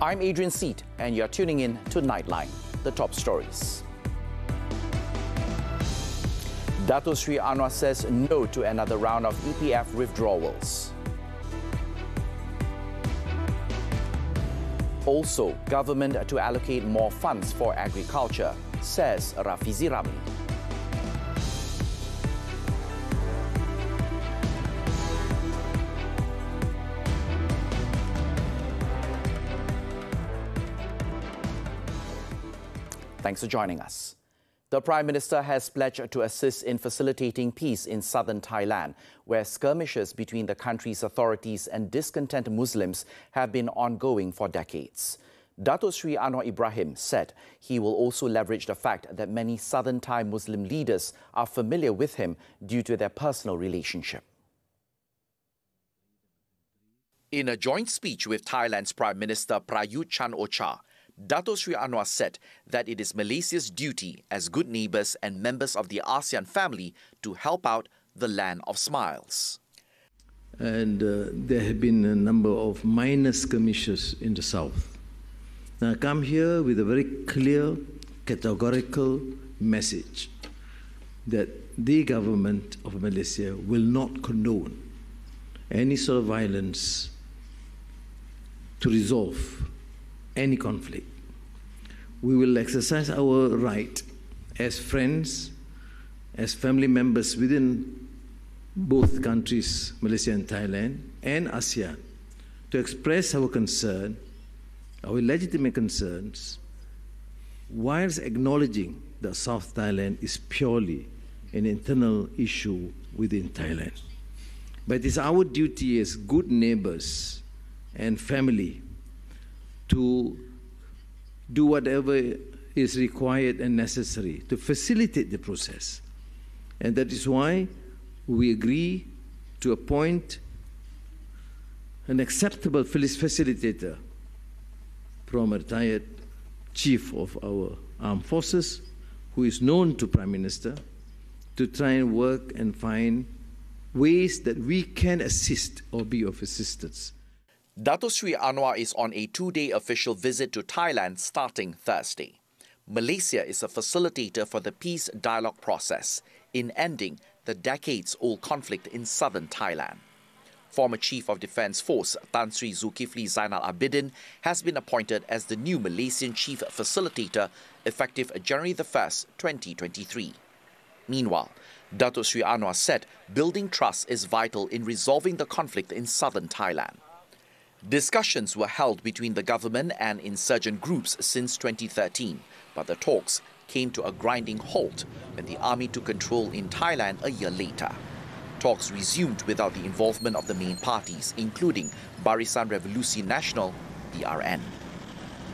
I'm Adrian Seat, and you're tuning in to Nightline, the top stories. Dato Sri Anwar says no to another round of EPF withdrawals. Also, government to allocate more funds for agriculture, says Rafizi Ramli. Thanks for joining us. The Prime Minister has pledged to assist in facilitating peace in southern Thailand, where skirmishes between the country's authorities and discontent Muslims have been ongoing for decades. Dato Sri Anwar Ibrahim said he will also leverage the fact that many southern Thai Muslim leaders are familiar with him due to their personal relationship. In a joint speech with Thailand's Prime Minister Prayut Chan-o-cha, Dato Sri Anwar said that it is Malaysia's duty as good neighbours and members of the ASEAN family to help out the land of smiles. And there have been a number of minor skirmishes in the south. Now I come here with a very clear, categorical message that the government of Malaysia will not condone any sort of violence to resolve any conflict. We will exercise our right as friends, as family members within both countries, Malaysia and Thailand, and ASEAN, to express our concern, our legitimate concerns, whilst acknowledging that South Thailand is purely an internal issue within Thailand. But it is our duty as good neighbours and family to do whatever is required and necessary to facilitate the process. And that is why we agree to appoint an acceptable facilitator from a retired chief of our armed forces, who is known to Prime Minister, to try and work and find ways that we can assist or be of assistance. Dato Sri Anwar is on a 2-day official visit to Thailand starting Thursday. Malaysia is a facilitator for the peace dialogue process in ending the decades-old conflict in southern Thailand. Former Chief of Defence Force Tan Sri Zulkifli Zainal Abidin has been appointed as the new Malaysian Chief Facilitator effective January 1st, 2023. Meanwhile, Dato Sri Anwar said building trust is vital in resolving the conflict in southern Thailand. Discussions were held between the government and insurgent groups since 2013, but the talks came to a grinding halt when the army took control in Thailand a year later. Talks resumed without the involvement of the main parties, including Barisan Revolusi Nasional, BRN.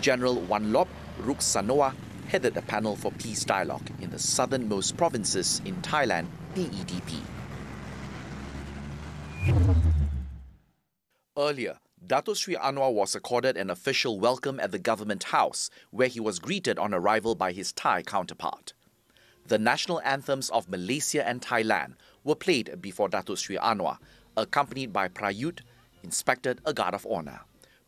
General Wan Lop Ruksanoa headed a panel for peace dialogue in the southernmost provinces in Thailand, PEDP. Earlier, Dato Sri Anwar was accorded an official welcome at the Government House, where he was greeted on arrival by his Thai counterpart. The national anthems of Malaysia and Thailand were played before Dato Sri Anwar, accompanied by Prayut, inspected a guard of honour.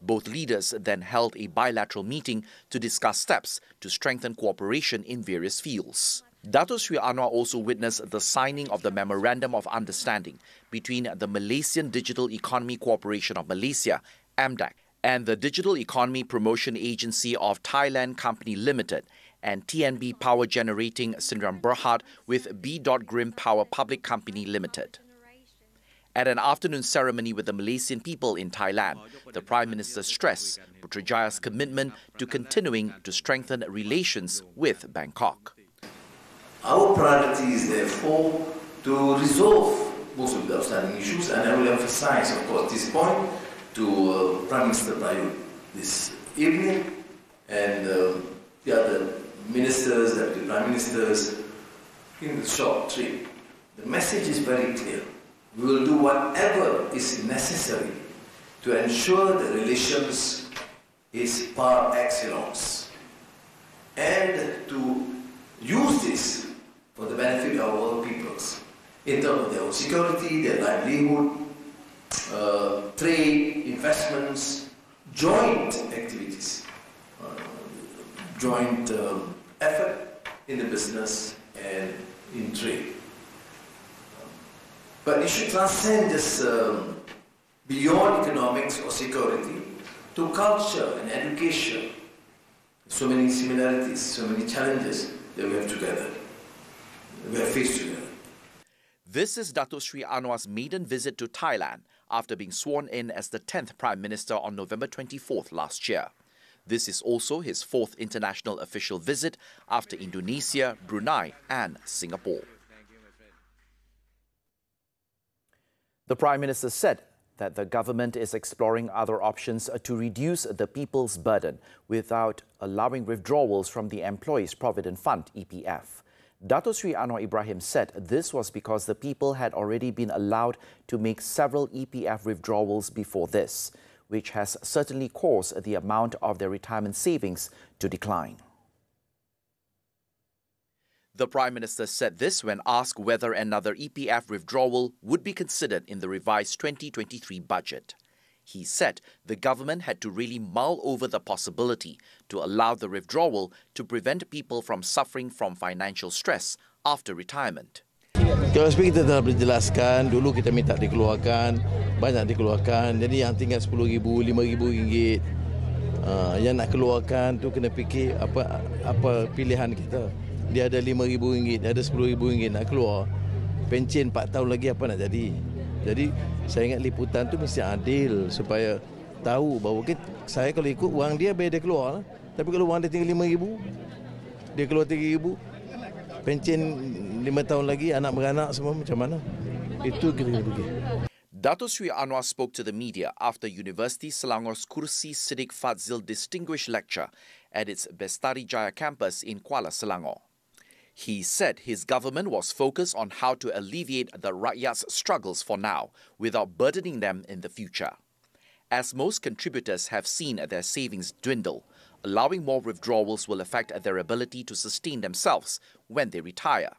Both leaders then held a bilateral meeting to discuss steps to strengthen cooperation in various fields. Dato Sri Anwar also witnessed the signing of the Memorandum of Understanding between the Malaysian Digital Economy Corporation of Malaysia, AMDAC, and the Digital Economy Promotion Agency of Thailand Company Limited and TNB Power Generating Sdn Bhd with B. Grimm Power Public Company Limited. At an afternoon ceremony with the Malaysian people in Thailand, the Prime Minister stressed Putrajaya's commitment to continuing to strengthen relations with Bangkok. Our priority is therefore to resolve most of the outstanding issues, and I will emphasize, of course, this point to Prime Minister Prayut this evening, and the other ministers, deputy prime ministers, in the short trip. The message is very clear. We will do whatever is necessary to ensure the relations is par excellence, and to use this for the benefit of our peoples, in terms of their own security, their livelihood, trade, investments, joint activities, joint effort in the business and in trade. But it should transcend this beyond economics or security to culture and education. So many similarities, so many challenges that we have together, we have faced together. This is Datuk Sri Anwar's maiden visit to Thailand after being sworn in as the 10th Prime Minister on November 24th last year. This is also his 4th international official visit after Indonesia, Brunei and Singapore. The Prime Minister said that the government is exploring other options to reduce the people's burden without allowing withdrawals from the Employees Provident Fund, EPF. Datuk Sri Anwar Ibrahim said this was because the people had already been allowed to make several EPF withdrawals before this, which has certainly caused the amount of their retirement savings to decline. The Prime Minister said this when asked whether another EPF withdrawal would be considered in the revised 2023 budget. He said the government had to really mull over the possibility to allow the withdrawal to prevent people from suffering from financial stress after retirement. KSP kita telah berjelaskan, dulu kita minta dikeluarkan, banyak dikeluarkan, jadi yang tinggal RM10,000, RM5,000, yang nak keluarkan tu kena fikir apa pilihan kita. Dia ada RM5,000, dia ada RM10,000 nak keluar, pencen 4 tahun lagi apa nak jadi. Jadi saya ingat liputan tu mesti adil supaya tahu bahawa saya kalau ikut wang dia biar dia keluar, tapi kalau wang dia tinggal RM5,000, dia keluar RM3,000, pencen 5 tahun lagi, anak beranak semua macam mana? Itu kira-kira begitu. Datuk Sri Anwar spoke to the media after University Selangor's Kursi Siddiq Fadzil Distinguished Lecture at its Bestari Jaya campus in Kuala Selangor. He said his government was focused on how to alleviate the Rakyat's struggles for now without burdening them in the future. As most contributors have seen their savings dwindle, allowing more withdrawals will affect their ability to sustain themselves when they retire.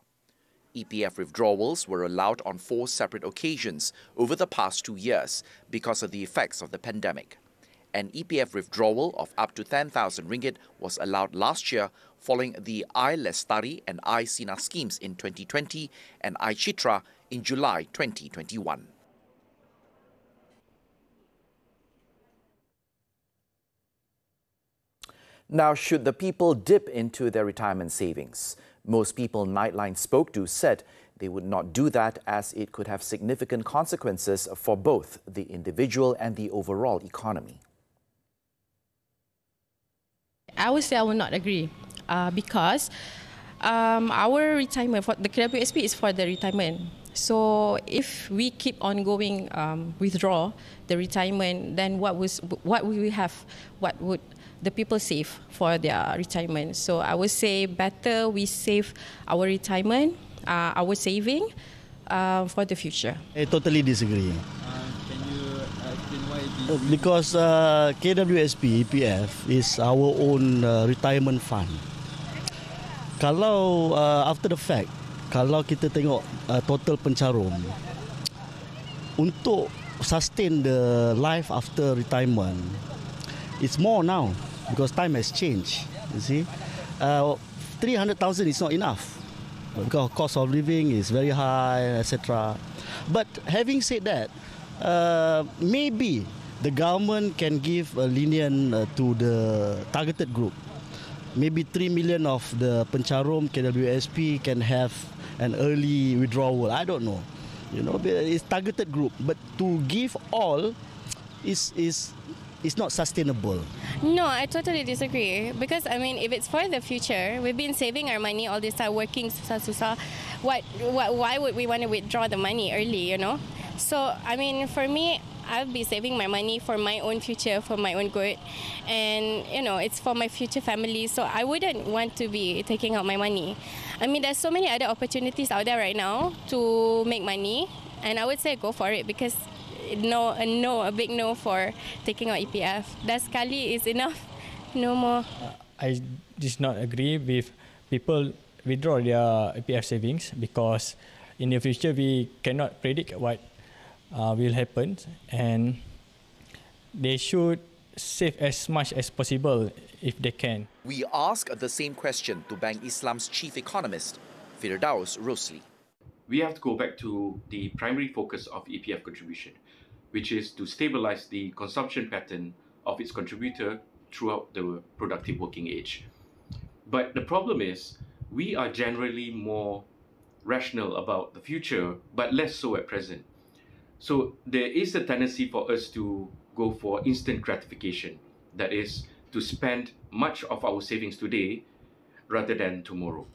EPF withdrawals were allowed on 4 separate occasions over the past 2 years because of the effects of the pandemic. An EPF withdrawal of up to RM10,000 was allowed last year following the I-Lestari and I-Sina schemes in 2020 and I-Chitra in July 2021. Now, should the people dip into their retirement savings? Most people Nightline spoke to said they would not do that as it could have significant consequences for both the individual and the overall economy. I would say I will not agree because our retirement, for the KWSP is for the retirement. So if we keep on going withdraw the retirement, then what will we have? What would the people save for their retirement? So I would say better we save our retirement, our saving for the future. I totally disagree. Because KWSP, EPF is our own retirement fund. Kalau after the fact, kalau kita tengok total pencarum, untuk sustain the life after retirement, it's more now because time has changed. You see, 300,000 is not enough because cost of living is very high, etc. But having said that, maybe the government can give a lenient to the targeted group. Maybe 3 million of the pencarum KWSP can have an early withdrawal. I don't know. You know, it's targeted group. But to give all is not sustainable. No, I totally disagree. Because, I mean, if it's for the future, we've been saving our money all this time, working susah-susah. Why would we want to withdraw the money early, you know? So, I mean, for me, I'll be saving my money for my own future, for my own good. And, you know, it's for my future family. So I wouldn't want to be taking out my money. I mean, there's so many other opportunities out there right now to make money. And I would say go for it because a big no for taking out EPF. That sekali is enough. No more. I just not agree with people withdraw their EPF savings because in the future we cannot predict what will happen, and they should save as much as possible if they can. We ask the same question to Bank Islam's chief economist, Firdaus Rosli. We have to go back to the primary focus of EPF contribution, which is to stabilize the consumption pattern of its contributor throughout the productive working age. But the problem is, we are generally more rational about the future, but less so at present. So there is a tendency for us to go for instant gratification, that is, to spend much of our savings today rather than tomorrow.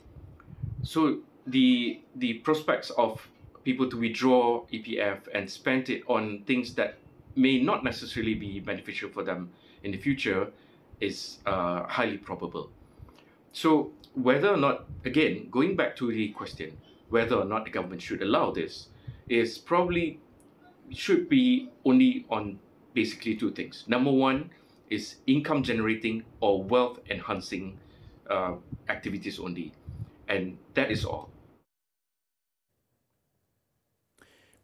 So the prospects of people to withdraw EPF and spend it on things that may not necessarily be beneficial for them in the future is highly probable. So whether or not, again, going back to the question, whether or not the government should allow this, is probably should be only on basically two things. Number one is income generating or wealth enhancing activities only. And that is all.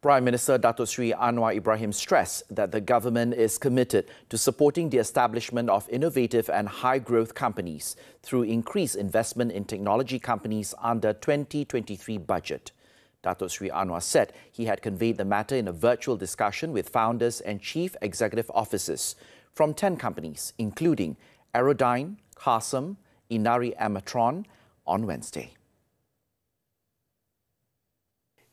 Prime Minister Datuk Seri Anwar Ibrahim stressed that the government is committed to supporting the establishment of innovative and high-growth companies through increased investment in technology companies under 2023 budget. Datuk Seri Anwar said he had conveyed the matter in a virtual discussion with founders and chief executive officers from 10 companies, including Aerodyne, Qasem, Inari Amatron, on Wednesday.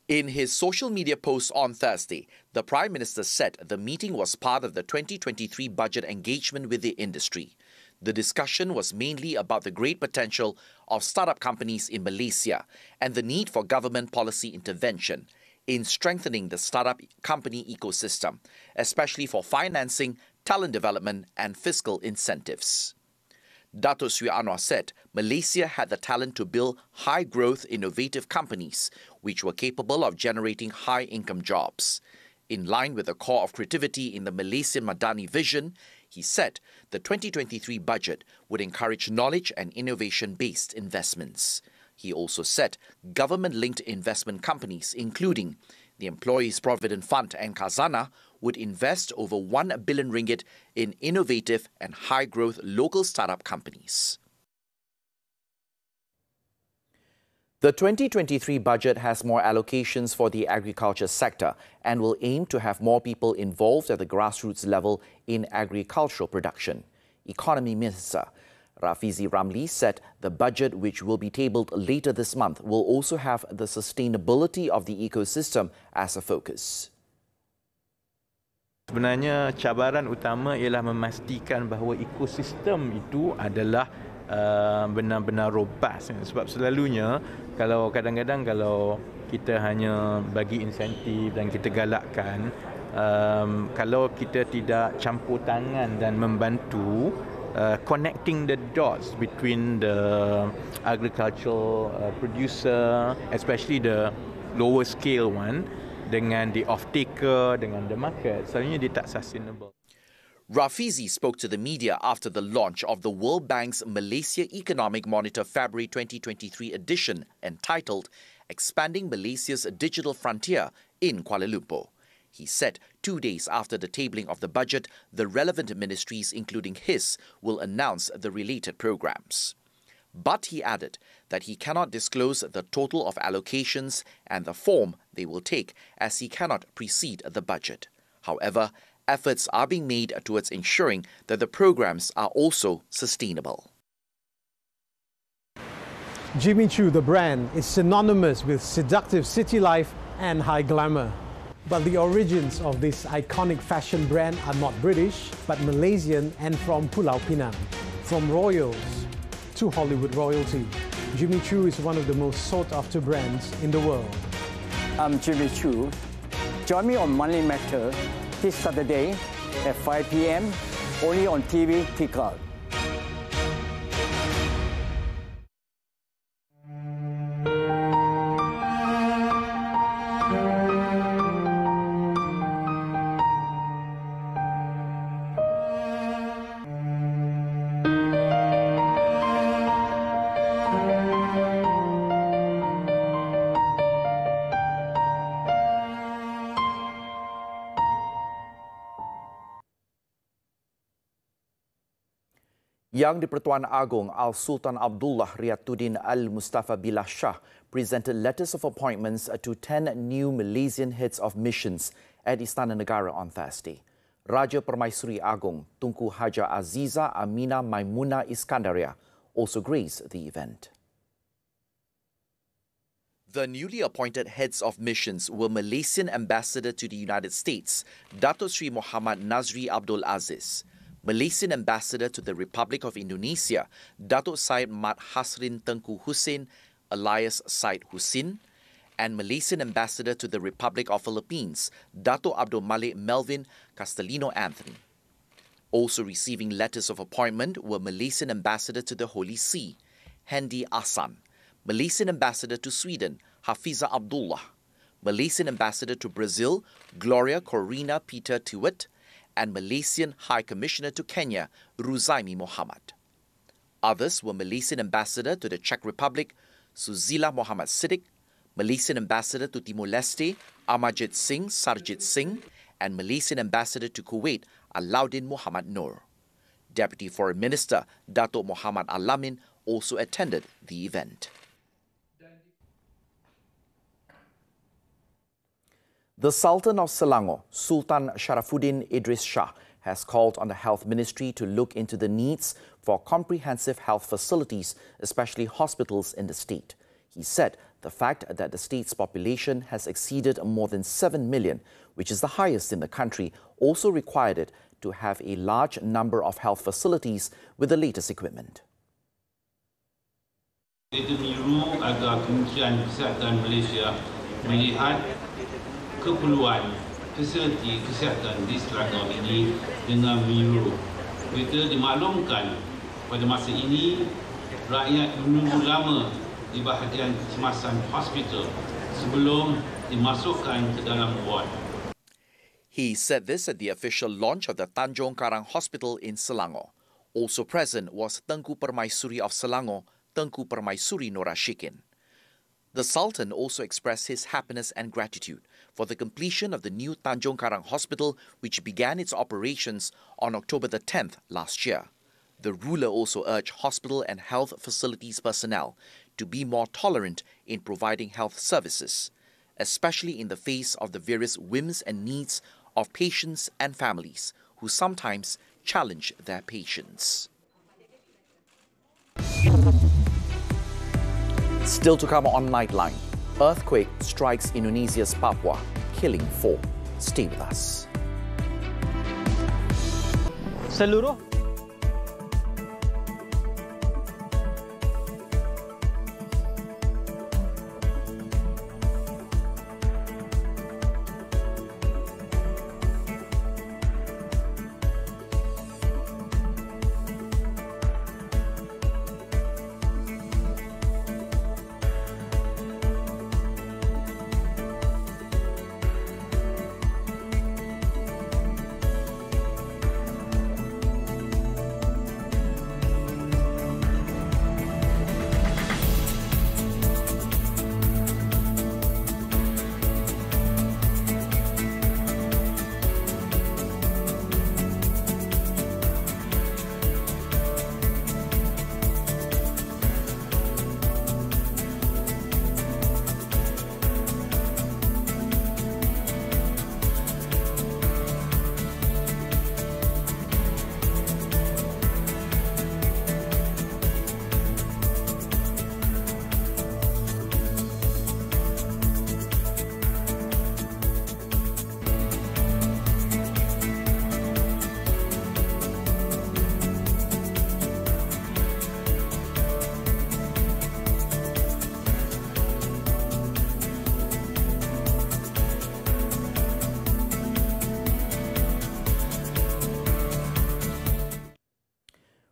In his social media post on Thursday, the Prime Minister said the meeting was part of the 2023 budget engagement with the industry. The discussion was mainly about the great potential of startup companies in Malaysia and the need for government policy intervention in strengthening the startup company ecosystem, especially for financing, talent development and fiscal incentives. Datuk Seri Anwar said Malaysia had the talent to build high-growth, innovative companies which were capable of generating high-income jobs. In line with the core of creativity in the Malaysian Madani vision, he said the 2023 budget would encourage knowledge and innovation-based investments. He also said government-linked investment companies, including the Employees Provident Fund and Khazanah, would invest over 1 billion ringgit in innovative and high-growth local startup companies. The 2023 budget has more allocations for the agriculture sector and will aim to have more people involved at the grassroots level in agricultural production. Economy Minister Rafizi Ramli said the budget, which will be tabled later this month, will also have the sustainability of the ecosystem as a focus. Sebenarnya cabaran utama ialah memastikan bahawa ekosistem itu adalah benar-benar robust. Sebab selalunya kalau kadang-kadang kalau kita hanya bagi insentif dan kita galakkan, kalau kita tidak campur tangan dan membantu connecting the dots between the agricultural producer, especially the lower scale one, dengan the off-taker, dengan the market, selalunya dia tak sustainable. Rafizi spoke to the media after the launch of the World Bank's Malaysia Economic Monitor February 2023 edition entitled Expanding Malaysia's Digital Frontier in Kuala Lumpur. He said 2 days after the tabling of the budget, the relevant ministries, including his, will announce the related programs. But he added that he cannot disclose the total of allocations and the form they will take, as he cannot precede the budget. However, efforts are being made towards ensuring that the programs are also sustainable. Jimmy Choo, the brand, is synonymous with seductive city life and high glamour. But the origins of this iconic fashion brand are not British, but Malaysian and from Pulau Pinang. From royals to Hollywood royalty, Jimmy Choo is one of the most sought-after brands in the world. I'm Jimmy Choo. Join me on Money Matter this Saturday at 5 p.m. only on TV Tikal. Yang di-Pertuan Agong Al-Sultan Abdullah Riyatuddin Al-Mustafa Billah Shah presented letters of appointments to 10 new Malaysian heads of missions at Istana Negara on Thursday. Raja Permaisuri Agong Tunku Haja Aziza Amina Maimuna Iskandaria also graced the event. The newly appointed heads of missions were Malaysian Ambassador to the United States, Dato Sri Muhammad Nazri Abdul Aziz, Malaysian Ambassador to the Republic of Indonesia, Dato Syed Mat Hasrin Tengku Hussein alias Syed Husin, and Malaysian Ambassador to the Republic of Philippines, Dato Abdul Malik Melvin Castellino Anthony. Also receiving letters of appointment were Malaysian Ambassador to the Holy See, Hendi Ahsan, Malaysian Ambassador to Sweden, Hafiza Abdullah, Malaysian Ambassador to Brazil, Gloria Corina Peter Tewitt, and Malaysian High Commissioner to Kenya, Ruzaimi Muhammad. Others were Malaysian Ambassador to the Czech Republic, Suzila Muhammad Siddiq, Malaysian Ambassador to Timor-Leste, Amarjit Singh Sarjit Singh, and Malaysian Ambassador to Kuwait, Alauddin Muhammad Noor. Deputy Foreign Minister Dato Muhammad Alamin also attended the event. The Sultan of Selangor, Sultan Sharafuddin Idris Shah, has called on the Health Ministry to look into the needs for comprehensive health facilities, especially hospitals in the state. He said the fact that the state's population has exceeded more than 7 million, which is the highest in the country, also required it to have a large number of health facilities with the latest equipment. Itu menyeru agar Kementerian Kesihatan Malaysia melihat keperluan fasiliti kesihatan di Selangor ini dengan menyeluruh. Kita dimaklumkan pada masa ini rakyat menunggu lama di bahagian kecemasan hospital sebelum dimasukkan ke dalam ward. He said this at the official launch of the Tanjong Karang Hospital in Selangor. Also present was Tengku Permaisuri of Selangor, Tengku Permaisuri Nur Ashikin. The Sultan also expressed his happiness and gratitude for the completion of the new Tanjong Karang Hospital, which began its operations on October the 10th last year. The ruler also urged hospital and health facilities personnel to be more tolerant in providing health services, especially in the face of the various whims and needs of patients and families who sometimes challenge their patience. Still to come on Nightline, earthquake strikes Indonesia's Papua, killing 4. Stay with us. Seluruh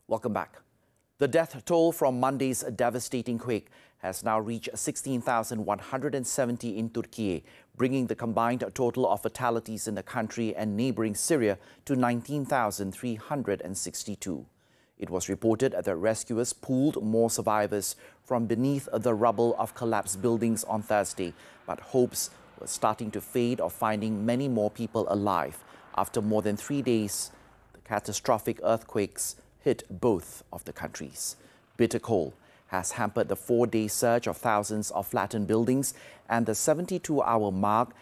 Welcome back. The death toll from Monday's devastating quake has now reached 16,170 in Turkey, bringing the combined total of fatalities in the country and neighboring Syria to 19,362. It was reported that rescuers pulled more survivors from beneath the rubble of collapsed buildings on Thursday, but hopes were starting to fade of finding many more people alive after more than 3 days. The catastrophic earthquakes hit both of the countries. Bitter cold has hampered the 4-day search of thousands of flattened buildings, and the 72-hour mark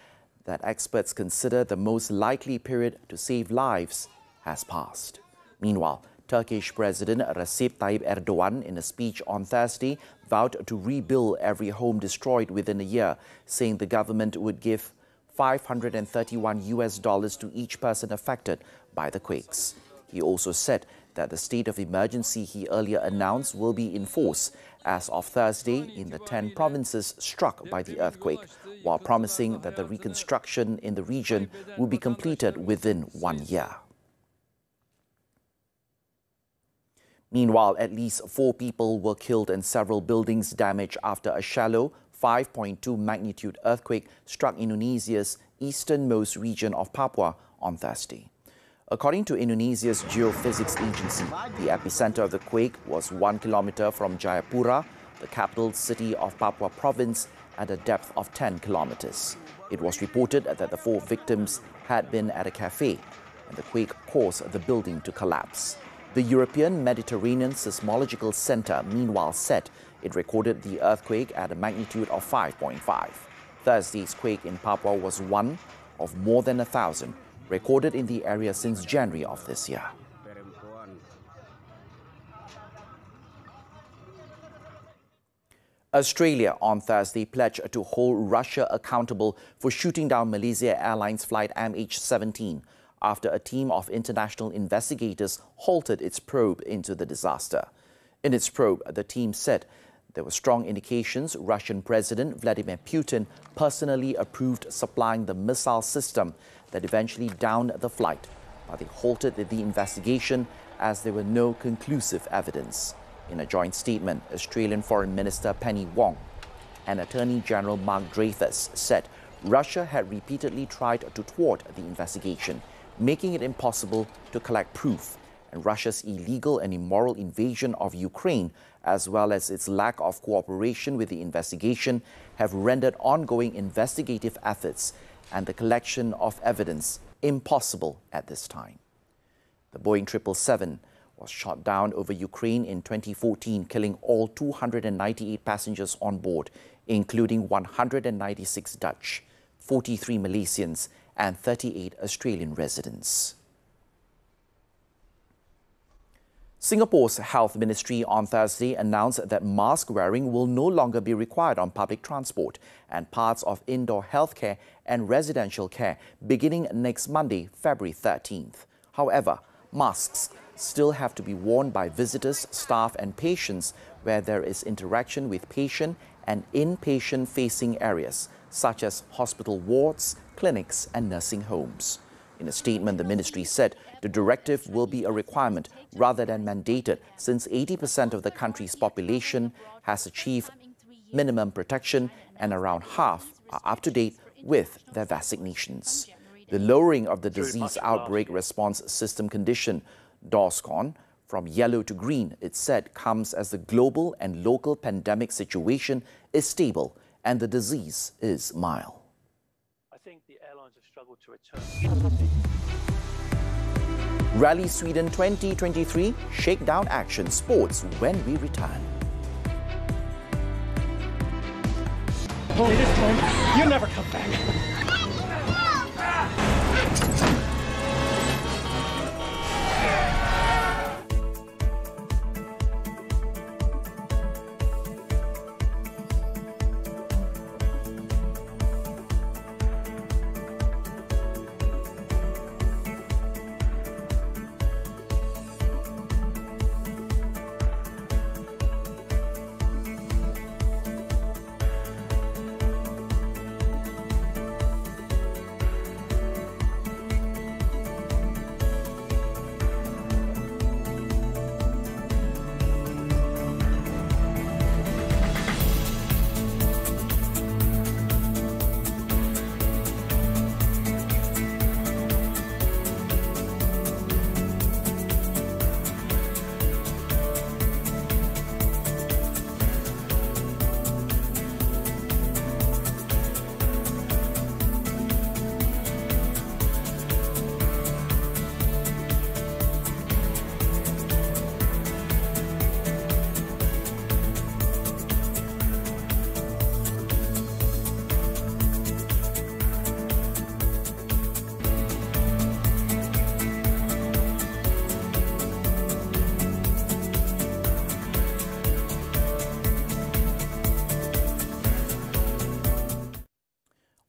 that experts consider the most likely period to save lives has passed. Meanwhile, Turkish President Recep Tayyip Erdogan, in a speech on Thursday, vowed to rebuild every home destroyed within a year, saying the government would give $531 to each person affected by the quakes. He also said that the state of emergency he earlier announced will be in force as of Thursday in the 10 provinces struck by the earthquake, while promising that the reconstruction in the region will be completed within 1 year. Meanwhile, at least 4 people were killed and several buildings damaged after a shallow 5.2 magnitude earthquake struck Indonesia's easternmost region of Papua on Thursday. According to Indonesia's Geophysics Agency, the epicenter of the quake was 1 kilometer from Jayapura, the capital city of Papua province, at a depth of 10 kilometers. It was reported that the 4 victims had been at a cafe, and the quake caused the building to collapse. The European Mediterranean Seismological Center, meanwhile, said it recorded the earthquake at a magnitude of 5.5. Thursday's quake in Papua was one of more than 1,000 recorded in the area since January of this year. Australia on Thursday pledged to hold Russia accountable for shooting down Malaysia Airlines flight MH17 after a team of international investigators halted its probe into the disaster. In its probe, the team said there were strong indications Russian President Vladimir Putin personally approved supplying the missile system that eventually downed the flight, but they halted the investigation as there were no conclusive evidence. In a joint statement, Australian Foreign Minister Penny Wong and Attorney General Mark Dreyfus said Russia had repeatedly tried to thwart the investigation, making it impossible to collect proof, and Russia's illegal and immoral invasion of Ukraine, as well as its lack of cooperation with the investigation, have rendered ongoing investigative efforts and the collection of evidence impossible at this time. The Boeing 777 was shot down over Ukraine in 2014, killing all 298 passengers on board, including 196 Dutch, 43 Malaysians, and 38 Australian residents. Singapore's Health Ministry on Thursday announced that mask wearing will no longer be required on public transport and parts of indoor healthcare and residential care beginning next Monday, February 13th. However, masks still have to be worn by visitors, staff and patients where there is interaction with patient and inpatient-facing areas, such as hospital wards, clinics and nursing homes. In a statement, the ministry said the directive will be a requirement rather than mandated, since 80% of the country's population has achieved minimum protection and around half are up to date with their vaccinations. The lowering of the disease outbreak response system condition, DORSCON, from yellow to green, it said, comes as the global and local pandemic situation is stable and the disease is mild. I think the airlines have struggled to return. Rally Sweden 2023 Shakedown Action Sports when we return. Only this time, you'll never come back.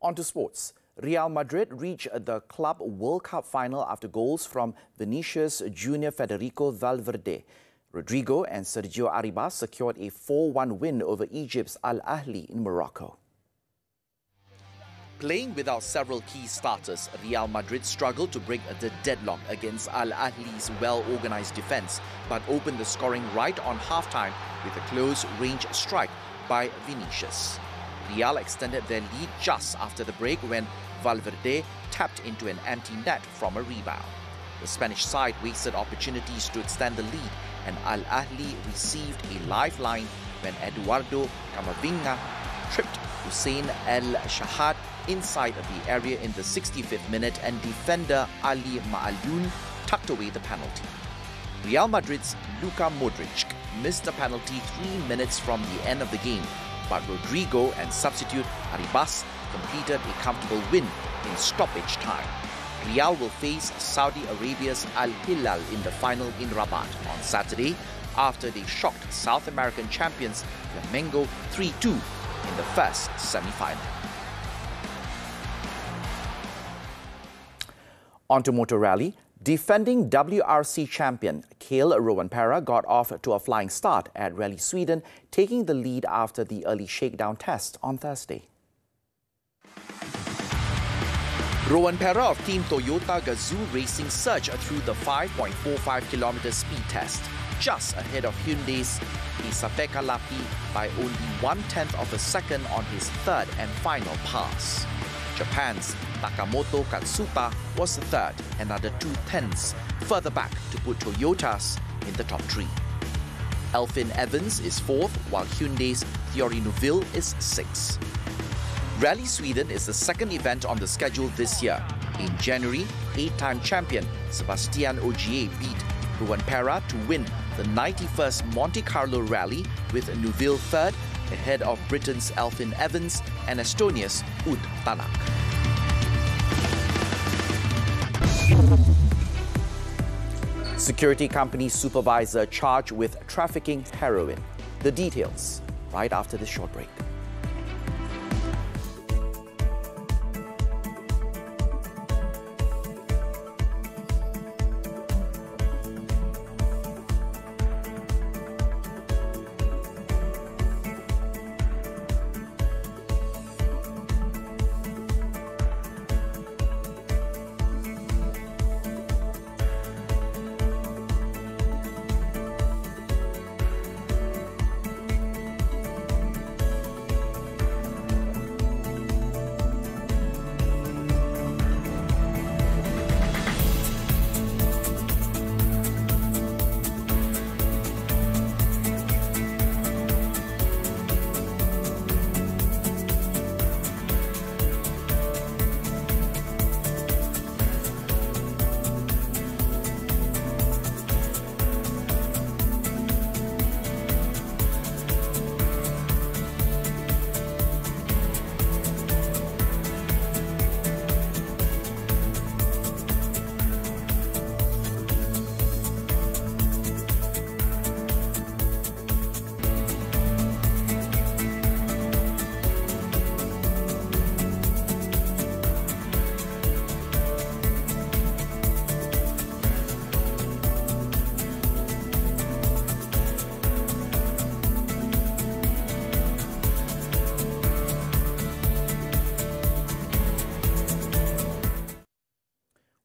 On to sports. Real Madrid reached the Club World Cup final after goals from Vinicius Junior Federico Valverde. Rodrigo and Sergio Arribas secured a 4-1 win over Egypt's Al Ahly in Morocco. Playing without several key starters, Real Madrid struggled to break the deadlock against Al Ahly's well-organised defence, but opened the scoring right on half-time with a close-range strike by Vinicius. Real extended their lead just after the break when Valverde tapped into an empty net from a rebound. The Spanish side wasted opportunities to extend the lead, and Al Ahly received a lifeline when Eduardo Camavinga tripped Hussein El Shahad inside the area in the 65th minute, and defender Ali Ma'aloun tucked away the penalty. Real Madrid's Luka Modric missed the penalty 3 minutes from the end of the game, but Rodrigo and substitute Arribas completed a comfortable win in stoppage time. Real will face Saudi Arabia's Al Hilal in the final in Rabat on Saturday after they shocked South American champions Flamengo 3-2 in the first semi-final. On to Motor Rally. Defending WRC champion Kael Rovanperä got off to a flying start at Rally Sweden, taking the lead after the early shakedown test on Thursday. Rovanperä of Team Toyota Gazoo Racing surged through the 5.45km speed test, just ahead of Hyundai's Isabeka Lappi by only 1/10 of a second on his third and final pass. Japan's Takamoto Katsuta was third, another 2/10 further back to put Toyotas in the top three. Elfyn Evans is fourth, while Hyundai's Thierry Neuville is sixth. Rally Sweden is the second event on the schedule this year. In January, 8-time champion Sebastian Ogier beat Rovanperä to win the 91st Monte Carlo Rally, with Neuville third, ahead of Britain's Elfyn Evans and Estonia's Ud Tanak. Security company supervisor charged with trafficking heroin. The details right after this short break.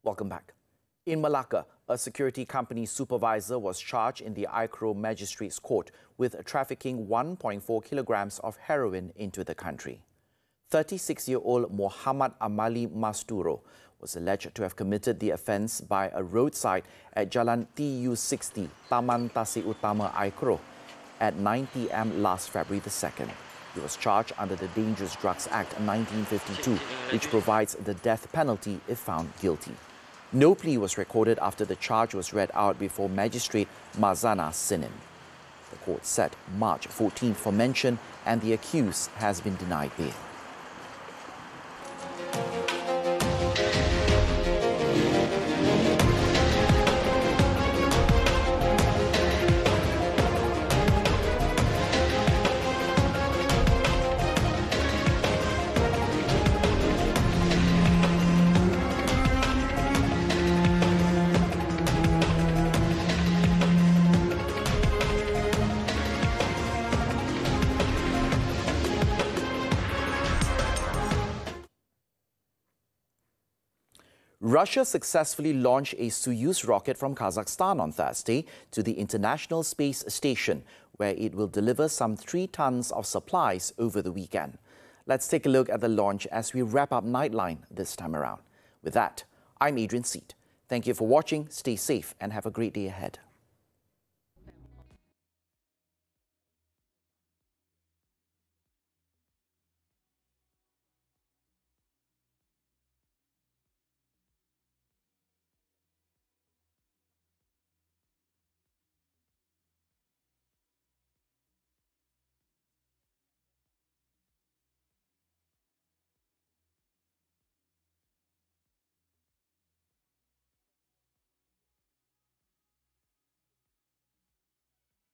Welcome back. In Malacca, a security company supervisor was charged in the Icro Magistrates Court with trafficking 1.4 kilograms of heroin into the country. 36-year-old Muhammad Amali Masturo was alleged to have committed the offence by a roadside at Jalan TU60, Taman Tasik Utama, Icro, at 9 p.m. last February the 2nd. He was charged under the Dangerous Drugs Act 1952, which provides the death penalty if found guilty. No plea was recorded after the charge was read out before Magistrate Mazana Sinin. The court set March 14th for mention, and the accused has been denied bail. Russia successfully launched a Soyuz rocket from Kazakhstan on Thursday to the International Space Station, where it will deliver some 3 tons of supplies over the weekend. Let's take a look at the launch as we wrap up Nightline this time around. With that, I'm Adrian Seat. Thank you for watching, stay safe and have a great day ahead.